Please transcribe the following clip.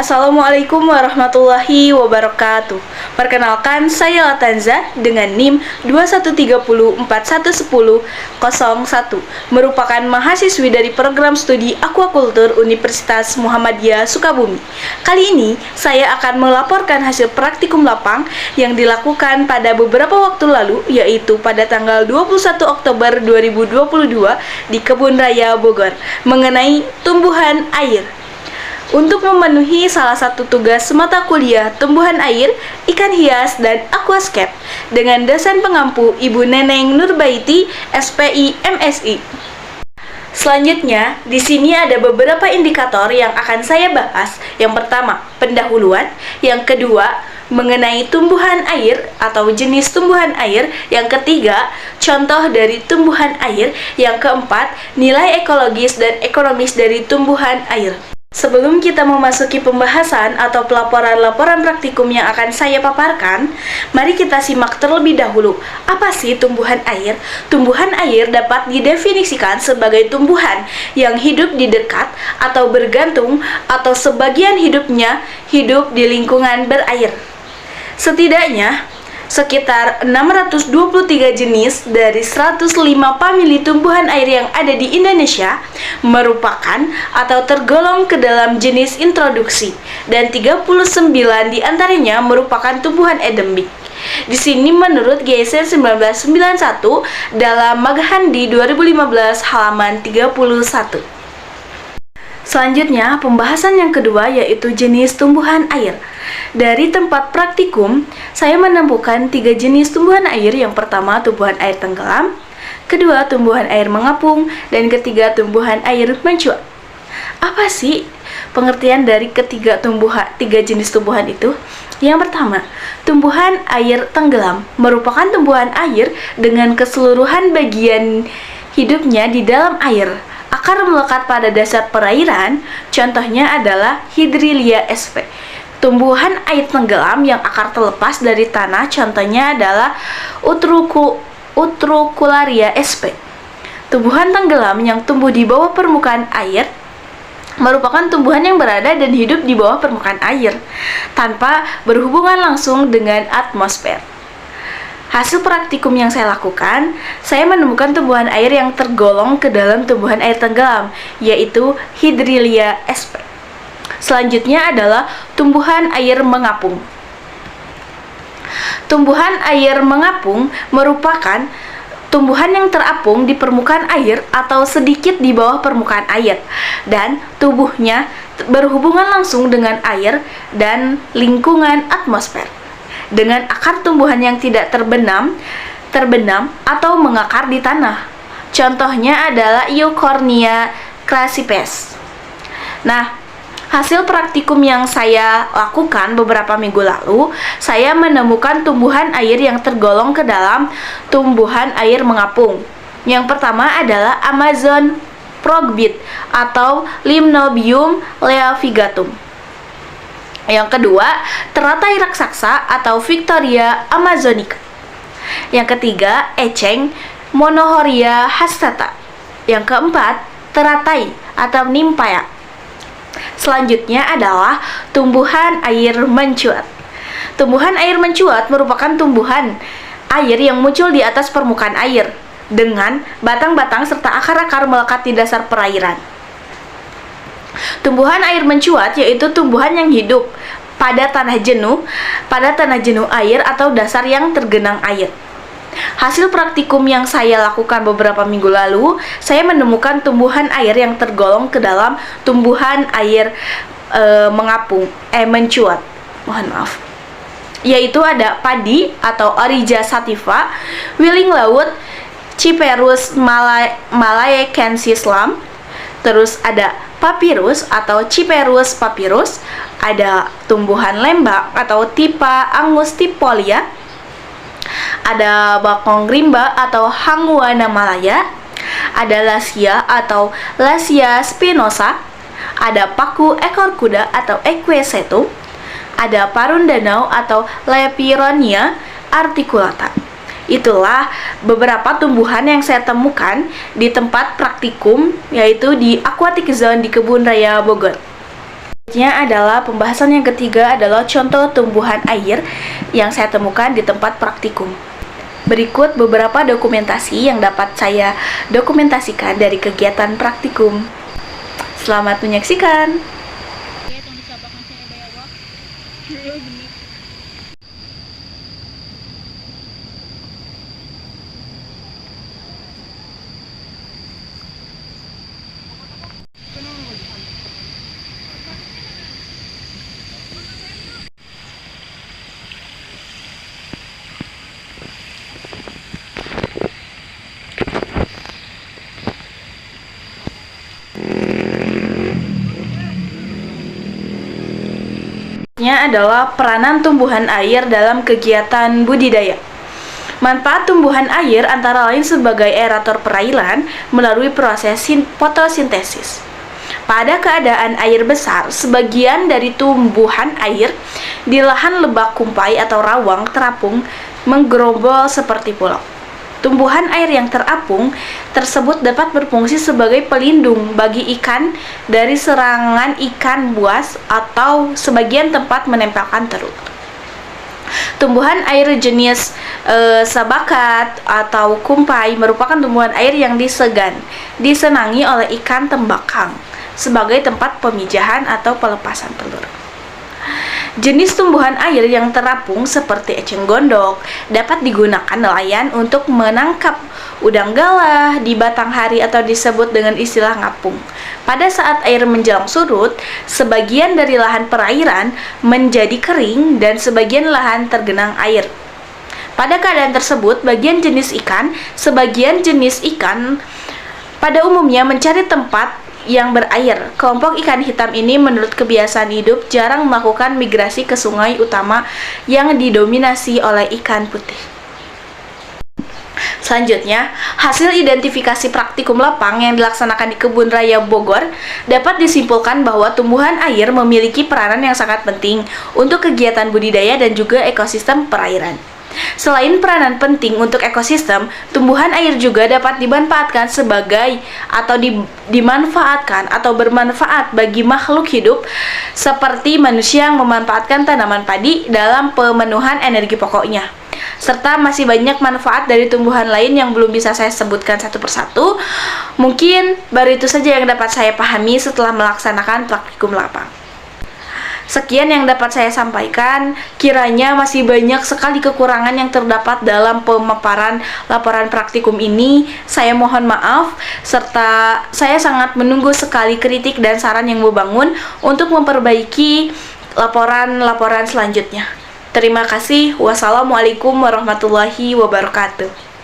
Assalamualaikum warahmatullahi wabarakatuh. Perkenalkan, saya Latanza dengan NIM 2130411001, merupakan mahasiswi dari program studi Aquaculture Universitas Muhammadiyah Sukabumi. Kali ini, saya akan melaporkan hasil praktikum lapang yang dilakukan pada beberapa waktu lalu, yaitu pada tanggal 21 Oktober 2022 di Kebun Raya Bogor, mengenai tumbuhan air. Untuk memenuhi salah satu tugas mata kuliah tumbuhan air, ikan hias, dan aquascape dengan dosen pengampu Ibu Neneng Nurbaiti, SPI, MSI. Selanjutnya, di sini ada beberapa indikator yang akan saya bahas. Yang pertama, pendahuluan. Yang kedua, mengenai tumbuhan air atau jenis tumbuhan air. Yang ketiga, contoh dari tumbuhan air. Yang keempat, nilai ekologis dan ekonomis dari tumbuhan air. Sebelum kita memasuki pembahasan atau pelaporan-laporan praktikum yang akan saya paparkan, mari kita simak terlebih dahulu. Apa sih tumbuhan air? Tumbuhan air dapat didefinisikan sebagai tumbuhan yang hidup di dekat atau bergantung atau sebagian hidupnya hidup di lingkungan berair. Setidaknya sekitar 623 jenis dari 105 famili tumbuhan air yang ada di Indonesia merupakan atau tergolong ke dalam jenis introduksi, dan 39 diantaranya merupakan tumbuhan endemik. Di sini menurut GISN 1991 dalam Maghandi 2015 halaman 31. Selanjutnya, pembahasan yang kedua yaitu jenis tumbuhan air. Dari tempat praktikum, saya menemukan 3 jenis tumbuhan air. Yang pertama, tumbuhan air tenggelam, kedua, tumbuhan air mengapung, dan ketiga, tumbuhan air mencuat. Apa sih pengertian dari tiga jenis tumbuhan itu? Yang pertama, tumbuhan air tenggelam merupakan tumbuhan air dengan keseluruhan bagian hidupnya di dalam air. Akar melekat pada dasar perairan, contohnya adalah Hydrilia sp. Tumbuhan air tenggelam yang akar terlepas dari tanah, contohnya adalah Utricularia sp. Tumbuhan tenggelam yang tumbuh di bawah permukaan air merupakan tumbuhan yang berada dan hidup di bawah permukaan air tanpa berhubungan langsung dengan atmosfer. Hasil praktikum yang saya lakukan, saya menemukan tumbuhan air yang tergolong ke dalam tumbuhan air tenggelam, yaitu Hydrilia sp. Selanjutnya adalah tumbuhan air mengapung. Tumbuhan air mengapung merupakan tumbuhan yang terapung di permukaan air atau sedikit di bawah permukaan air, dan tubuhnya berhubungan langsung dengan air dan lingkungan atmosfer, dengan akar tumbuhan yang tidak terbenam atau mengakar di tanah. Contohnya adalah Eucornia crassipes. Nah, hasil praktikum yang saya lakukan beberapa minggu lalu, saya menemukan tumbuhan air yang tergolong ke dalam tumbuhan air mengapung. Yang pertama adalah Amazon frogbit atau Limnobium leavigatum. Yang kedua, teratai raksasa atau Victoria amazonica. Yang ketiga, eceng Monohoria hastata. Yang keempat, teratai atau Nymphaea. Selanjutnya adalah tumbuhan air mencuat. Tumbuhan air mencuat merupakan tumbuhan air yang muncul di atas permukaan air dengan batang-batang serta akar-akar melekat di dasar perairan. Tumbuhan air mencuat yaitu tumbuhan yang hidup pada tanah jenuh air atau dasar yang tergenang air. Hasil praktikum yang saya lakukan beberapa minggu lalu, saya menemukan tumbuhan air yang tergolong ke dalam tumbuhan air mencuat. Mohon maaf. Yaitu ada padi atau Origia sativa, wiling laut Cyperus malayensis lam. Terus ada papirus atau Cyperus papyrus, ada tumbuhan lembak atau Typha angustifolia, ada bakong rimba atau Hangguana malaya, ada Lasia atau Lasia spinosa, ada paku ekor kuda atau Equisetum, ada parun danau atau Lepironia articulata. Itulah beberapa tumbuhan yang saya temukan di tempat praktikum, yaitu di Aquatic Zone di Kebun Raya Bogor. Selanjutnya adalah pembahasan yang ketiga adalah contoh tumbuhan air yang saya temukan di tempat praktikum. Berikut beberapa dokumentasi yang dapat saya dokumentasikan dari kegiatan praktikum. Selamat menyaksikan. Adalah peranan tumbuhan air dalam kegiatan budidaya. Manfaat tumbuhan air antara lain sebagai aerator perairan melalui proses fotosintesis. Pada keadaan air besar, sebagian dari tumbuhan air di lahan lebak kumpai atau rawang terapung menggerombol seperti pulau. Tumbuhan air yang terapung tersebut dapat berfungsi sebagai pelindung bagi ikan dari serangan ikan buas atau sebagian tempat menempelkan terut. Tumbuhan air jenis sabakat atau kumpai merupakan tumbuhan air yang disenangi oleh ikan tembakang sebagai tempat pemijahan atau pelepasan telur. Jenis tumbuhan air yang terapung seperti eceng gondok dapat digunakan nelayan untuk menangkap udang galah di batang hari atau disebut dengan istilah ngapung. Pada saat air menjelang surut, sebagian dari lahan perairan menjadi kering dan sebagian lahan tergenang air. Pada keadaan tersebut, sebagian jenis ikan pada umumnya mencari tempat yang berair. Kelompok ikan hitam ini menurut kebiasaan hidup jarang melakukan migrasi ke sungai utama yang didominasi oleh ikan putih. Selanjutnya, hasil identifikasi praktikum lapang yang dilaksanakan di Kebun Raya Bogor dapat disimpulkan bahwa tumbuhan air memiliki peranan yang sangat penting untuk kegiatan budidaya dan juga ekosistem perairan. Selain peranan penting untuk ekosistem, tumbuhan air juga dapat dimanfaatkan dimanfaatkan atau bermanfaat bagi makhluk hidup seperti manusia yang memanfaatkan tanaman padi dalam pemenuhan energi pokoknya. Serta masih banyak manfaat dari tumbuhan lain yang belum bisa saya sebutkan satu persatu. Mungkin baru itu saja yang dapat saya pahami setelah melaksanakan praktikum lapang. Sekian yang dapat saya sampaikan, kiranya masih banyak sekali kekurangan yang terdapat dalam pemaparan laporan praktikum ini. Saya mohon maaf, serta saya sangat menunggu sekali kritik dan saran yang membangun untuk memperbaiki laporan-laporan selanjutnya. Terima kasih. Wassalamualaikum warahmatullahi wabarakatuh.